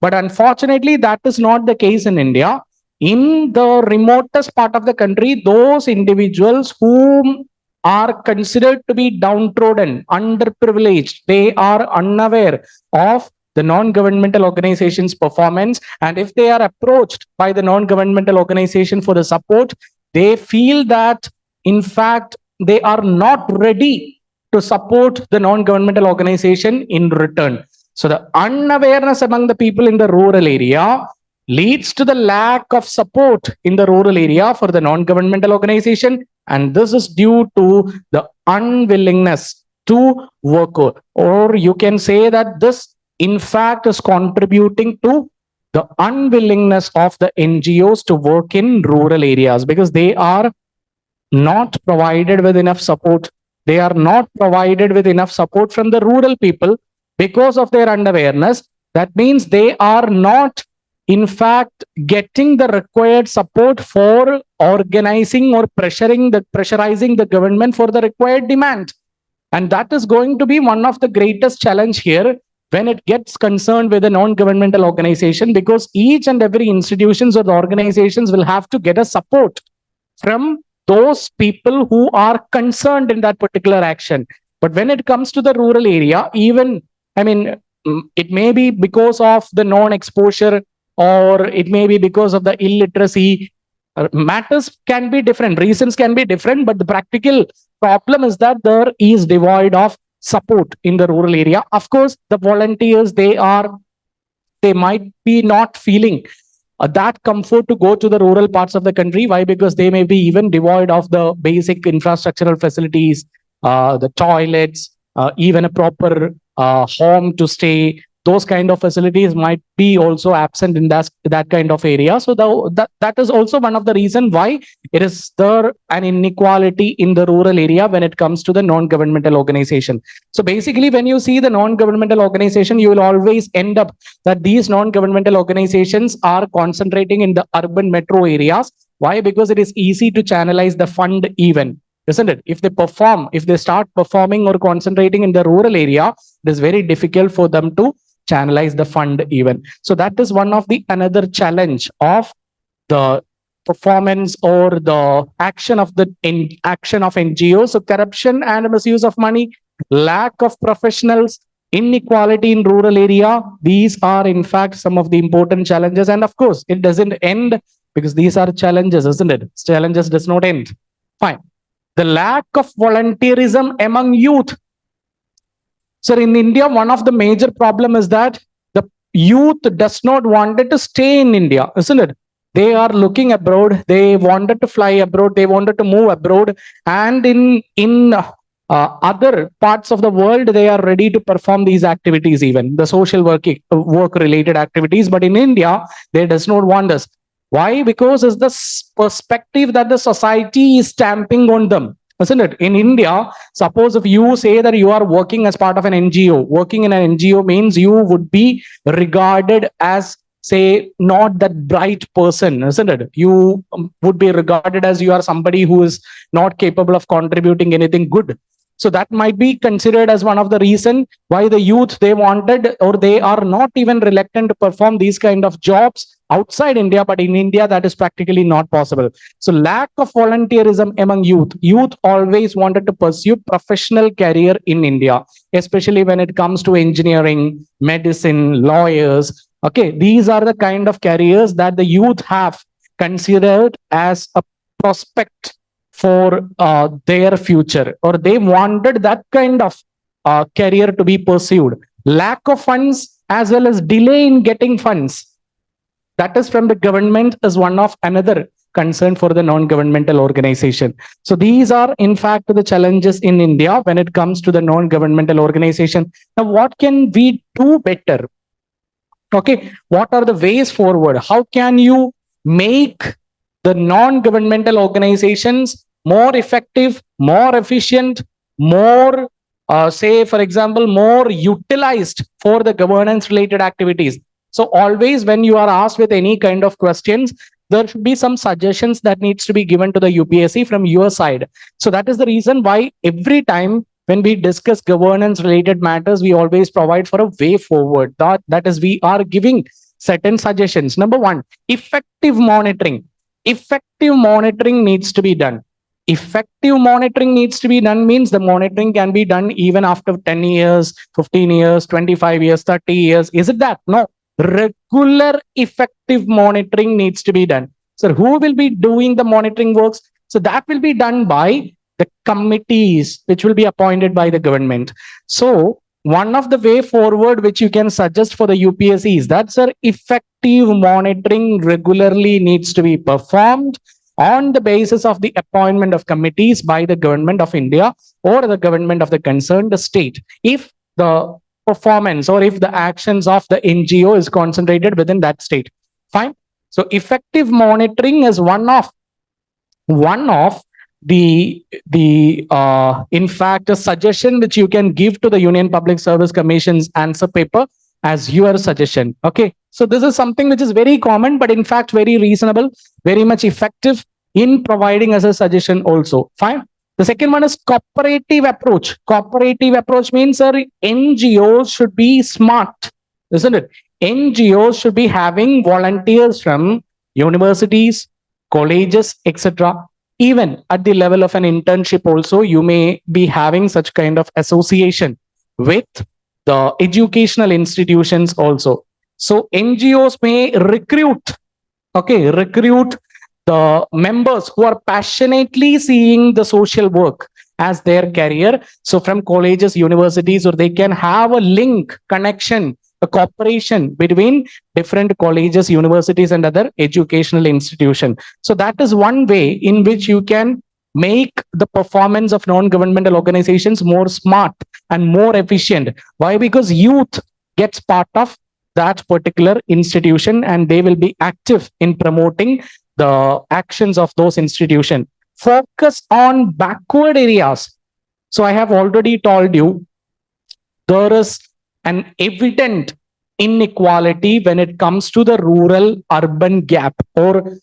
A: But unfortunately, that is not the case in India. In the remotest part of the country, those individuals whom are considered to be downtrodden, underprivileged, they are unaware of the non-governmental organization's performance. And if they are approached by the non-governmental organization for the support, they feel that, in fact, they are not ready to support the non-governmental organization in return. So the unawareness among the people in the rural area leads to the lack of support in the rural area for the non-governmental organization. And this is due to the unwillingness to work. Or you can say that this, in fact, is contributing to the unwillingness of the NGOs to work in rural areas because they are not provided with enough support. They are not provided with enough support from the rural people because of their unawareness. That means they are not, in fact, getting the required support for organizing or pressurizing the government for the required demand. And that is going to be one of the greatest challenge here when it gets concerned with a non-governmental organization, because each and every institutions or the organizations will have to get a support from those people who are concerned in that particular action. But when it comes to the rural area, even, I mean, it may be because of the non-exposure or it may be because of the illiteracy. Matters can be different, reasons can be different, but the practical problem is that there is devoid of support in the rural area. Of course, the volunteers, they might be not feeling that comfort to go to the rural parts of the country. Why? Because they may be even devoid of the basic infrastructural facilities, the toilets, even a proper home to stay. Those kind of facilities might be also absent in that kind of area. So that is also one of the reason why it is there an inequality in the rural area when it comes to the non-governmental organization. So basically, when you see the non-governmental organization, you will always end up that these non-governmental organizations are concentrating in the urban metro areas. Why? Because it is easy to channelize the fund even, isn't it? If they start performing or concentrating in the rural area, it is very difficult for them to channelize the fund even. So that is one of the another challenge of the performance or the action of NGOs. So corruption and misuse of money, lack of professionals, inequality in rural area, these are in fact some of the important challenges. And of course, it doesn't end because these are challenges, isn't it? Challenges does not end. Fine. The lack of volunteerism among youth. So in India, one of the major problem is that the youth does not wanted to stay in India, isn't it? They are looking abroad. They wanted to fly abroad. They wanted to move abroad, and in other parts of the world, they are ready to perform these activities, even the social work related activities. But in India, they does not want this. Why? Because it's the perspective that the society is stamping on them, isn't it? In India, suppose if you say that you are working as part of an NGO, working in an NGO means you would be regarded as, say, not that bright person, isn't it? You would be regarded as you are somebody who is not capable of contributing anything good. So that might be considered as one of the reason why the youth, they wanted or they are not even reluctant to perform these kind of jobs outside India, but in India that is practically not possible. So lack of volunteerism among youth. Youth always wanted to pursue professional career in India, especially when it comes to engineering, medicine, lawyers. Okay, these are the kind of careers that the youth have considered as a prospect for their future, or they wanted that kind of career to be pursued. Lack of funds as well as delay in getting funds, that is from the government, is one of another concern for the non-governmental organization. So these are in fact the challenges in India when it comes to the non-governmental organization. Now what can we do better? Okay, what are the ways forward? How can you make the non-governmental organizations more effective, more efficient, more, say, for example, more utilized for the governance related activities? So always when you are asked with any kind of questions, there should be some suggestions that needs to be given to the UPSC from your side. So that is the reason why every time when we discuss governance related matters, we always provide for a way forward. That is, we are giving certain suggestions. Number one, effective monitoring. Effective monitoring needs to be done. Effective monitoring needs to be done means the monitoring can be done even after 10 years, 15 years, 25 years, 30 years. Is it that? No. Regular effective monitoring needs to be done. So who will be doing the monitoring works? So that will be done by the committees which will be appointed by the government. So one of the way forward which you can suggest for the UPSC is that, sir, effective monitoring regularly needs to be performed on the basis of the appointment of committees by the government of India or the government of the concerned state. If the performance or if the actions of the NGO is concentrated within that state, fine. So effective monitoring is one of the in fact a suggestion which you can give to the Union Public Service Commission's answer paper as your suggestion. Okay, so this is something which is very common, but in fact very reasonable, very much effective in providing as a suggestion also. Fine. The second one is cooperative approach. Cooperative approach means, sir, NGOs should be smart, isn't it? NGOs should be having volunteers from universities, colleges, etc. Even at the level of an internship also, you may be having such kind of association with the educational institutions also. So NGOs may recruit the members who are passionately seeing the social work as their career. So from colleges, universities, or they can have a link, connection, a cooperation between different colleges, universities, and other educational institutions. So that is one way in which you can make the performance of non-governmental organizations more smart and more efficient. Why? Because youth gets part of that particular institution and they will be active in promoting the actions of those institutions. Focus on backward areas. So I have already told you there is an evident inequality when it comes to the rural urban gap, or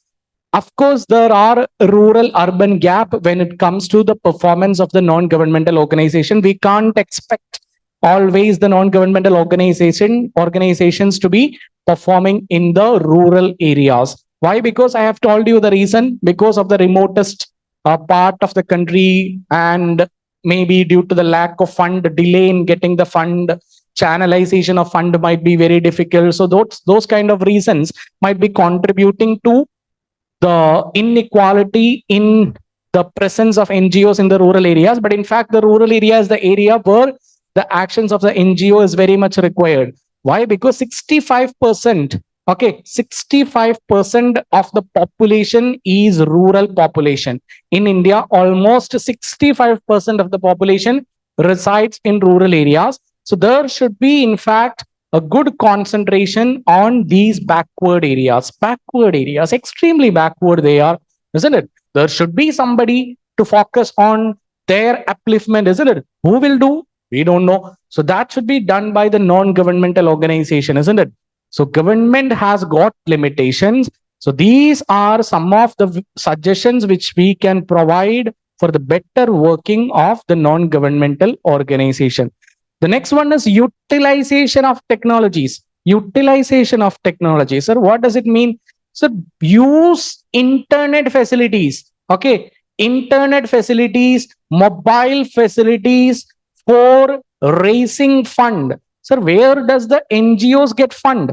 A: of course there are rural urban gap when it comes to the performance of the non-governmental organization. We can't expect always the non-governmental organizations to be performing in the rural areas. Why? Because I have told you the reason, because of the remotest part of the country, and maybe due to the lack of fund, delay in getting the fund, channelization of fund might be very difficult. So those kind of reasons might be contributing to the inequality in the presence of NGOs in the rural areas. But in fact, the rural area is the area where the actions of the NGO is very much required. Why? Because 65%, okay, 65% of the population is rural population. In India, almost 65% of the population resides in rural areas. So there should be, in fact, a good concentration on these backward areas. Backward areas, extremely backward they are, isn't it? There should be somebody to focus on their upliftment, isn't it? Who will do? We don't know. So that should be done by the non-governmental organization, isn't it? So government has got limitations. So these are some of the suggestions which we can provide for the better working of the non-governmental organization. The next one is utilization of technologies. Utilization of technology. Sir, what does it mean? So use internet facilities. Okay. Internet facilities, mobile facilities for raising fund. Sir, where does the NGOs get fund?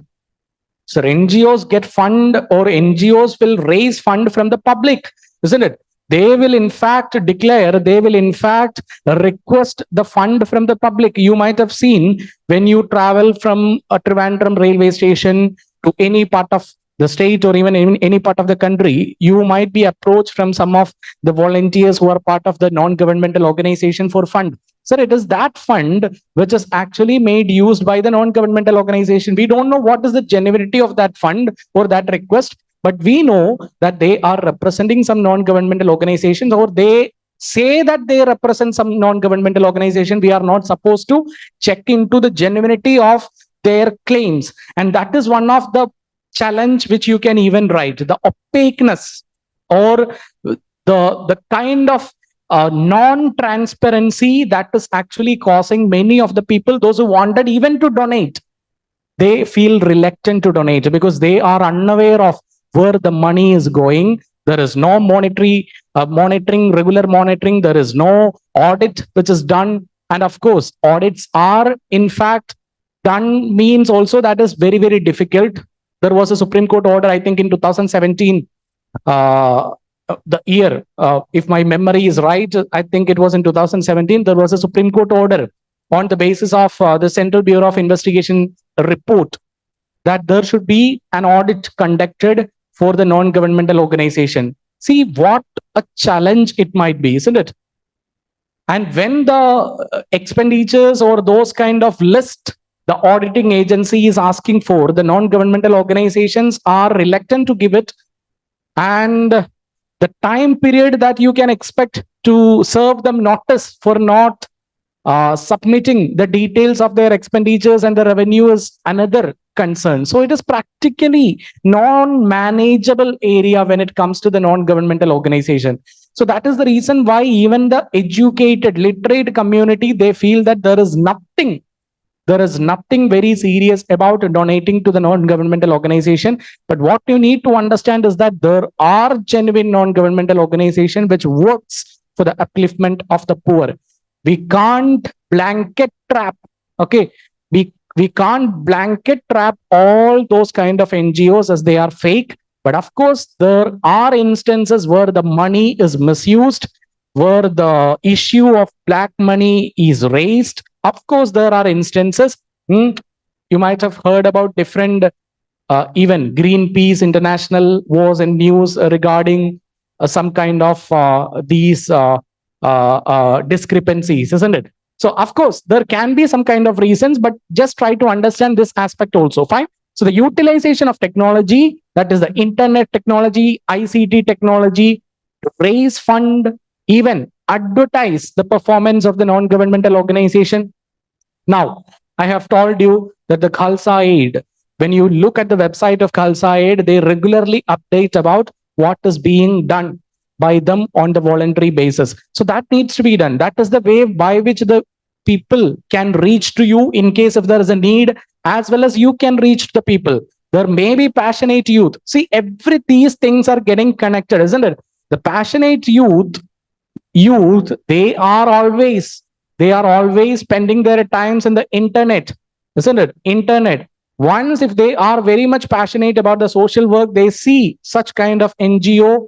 A: Sir, NGOs get fund, or NGOs will raise fund from the public, isn't it? They will in fact declare, they will in fact request the fund from the public. You might have seen when you travel from a Trivandrum railway station to any part of the state or even in any part of the country, you might be approached from some of the volunteers who are part of the non-governmental organization for fund. Sir, it is that fund which is actually made used by the non-governmental organization. We don't know what is the genuinity of that fund or that request, but we know that they are representing some non-governmental organizations, or they say that they represent some non-governmental organization. We are not supposed to check into the genuinity of their claims, and that is one of the challenge which you can even write, the opaqueness or the kind of non-transparency that is actually causing many of the people, those who wanted even to donate, they feel reluctant to donate because they are unaware of where the money is going. There is no monitoring, regular monitoring. There is no audit which is done. And of course, audits are in fact done means also that is very, very difficult. There was a Supreme Court order, I think in 2017, the year, if my memory is right, I think it was in 2017, there was a Supreme Court order on the basis of the Central Bureau of Investigation report that there should be an audit conducted for the non-governmental organization. See what a challenge it might be, isn't it? And when the expenditures or those kind of list the auditing agency is asking for, the non-governmental organizations are reluctant to give it. And the time period that you can expect to serve them notice for not submitting the details of their expenditures and the revenue is another concern. So it is practically non-manageable area when it comes to the non-governmental organization. So that is the reason why even the educated, literate community, they feel that there is nothing very serious about donating to the non-governmental organization. But what you need to understand is that there are genuine non-governmental organizations which works for the upliftment of the poor. We can't blanket trap, okay? We can't blanket trap all those kind of NGOs as they are fake. But of course, there are instances where the money is misused, where the issue of black money is raised. Of course, there are instances. You might have heard about different, even Greenpeace International was in news regarding some kind of these discrepancies, isn't it? So, of course, there can be some kind of reasons, but just try to understand this aspect also. Fine. So, the utilization of technology, that is the internet technology, ICT technology, to raise fund, even advertise the performance of the non-governmental organization. Now, I have told you that the Khalsa Aid, when you look at the website of Khalsa Aid, they regularly update about what is being done by them on the voluntary basis. So that needs to be done. That is the way by which the people can reach to you in case if there is a need, as well as you can reach the people. There may be passionate youth. See, these things are getting connected, isn't it? The passionate youth, they are always spending their times in the internet, isn't it? Internet. Once, if they are very much passionate about the social work, they see such kind of NGO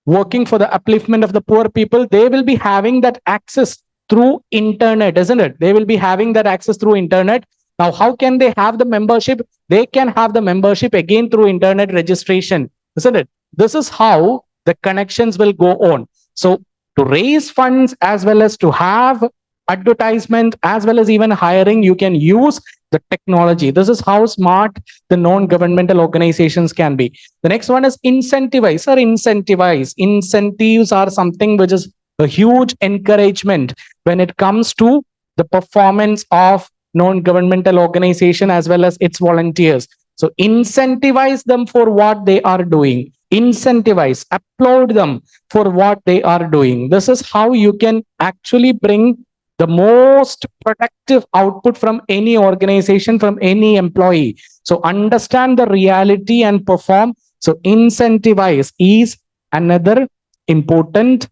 A: working for the upliftment of the poor people, they will be having that access through internet, isn't it? They will be having that access through internet. Now, how can they have the membership? They can have the membership again through internet registration, isn't it? This is how the connections will go on. So to raise funds as well as to have advertisement as well as even hiring, you can use the technology. This is how smart the non-governmental organizations can be. The next one is incentivize. Sir, incentivize. Incentives are something which is a huge encouragement when it comes to the performance of non-governmental organization as well as its volunteers. So incentivize them for what they are doing. Incentivize, applaud them for what they are doing. This is how you can actually bring the most productive output from any organization, from any employee. So understand the reality and perform. So incentivize is another important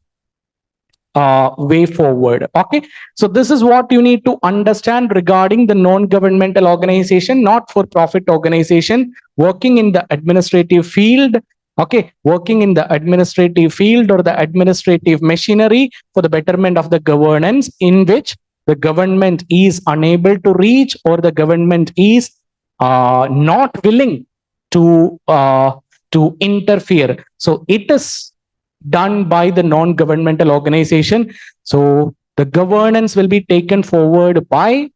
A: way forward. Okay, so this is what you need to understand regarding the non-governmental organization, not for profit organization working in the administrative field. Okay, working in the administrative field or the administrative machinery for the betterment of the governance, in which the government is unable to reach or the government is not willing to interfere. So it is done by the non-governmental organization. So The governance will be taken forward by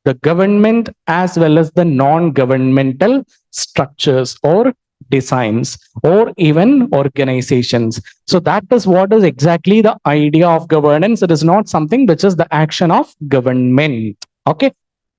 A: the government as well as the non-governmental structures or designs or even organizations. So that is what is exactly the idea of governance. It is not something which is the action of government. Okay,